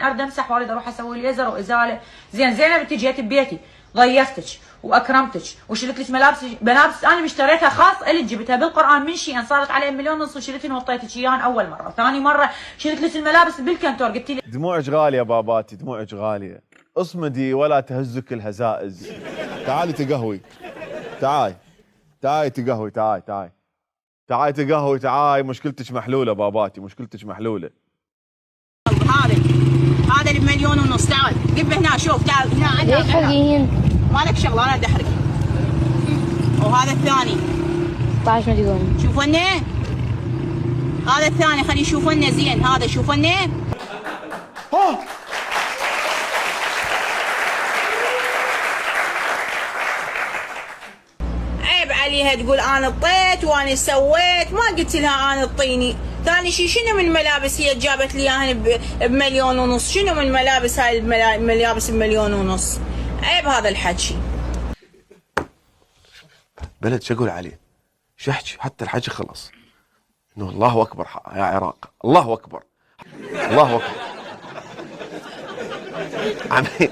من ارد امسح واريد اروح اسوي ليزر وازاله. زين زينب انت جيت ببيتي ضيفتك واكرمتك وشلت لك ملابس انا اشتريتها خاص الك، جبتها بالقران من شيء صارت عليه 1.5 مليون وشلتني وطيتك اياها اول مره، ثاني مره شلت لك الملابس بالكنتور قلت لي دموعك غاليه باباتي، دموعك غاليه، اصمدي ولا تهزك الهزائز. تعالي تقهوي، تعالي تقهوي، تعالي تقهوي، تعالي، مشكلتك محلوله باباتي، مشكلتك محلوله. هذا ال1.5 مليون، تعال قف هنا شوف، تعال هنا ليش حقيقيين؟ مالك شغله انا ادحرك. وهذا الثاني 16 مليون. شوفني هذا الثاني، خلي يشوفني زين، هذا شوفني. عيب عليها تقول انا طيت وانا سويت، ما قلت لها انا اعطيني. ثاني شيء شنو من الملابس هي جابت لي اياها ب1.5 مليون؟ شنو من الملابس هاي الملابس ب1.5 مليون؟ عيب هذا الحكي. بلد شو اقول عليه؟ شو احكي؟ حتى الحكي خلص. انه الله اكبر يا عراق، الله اكبر، الله اكبر. عمي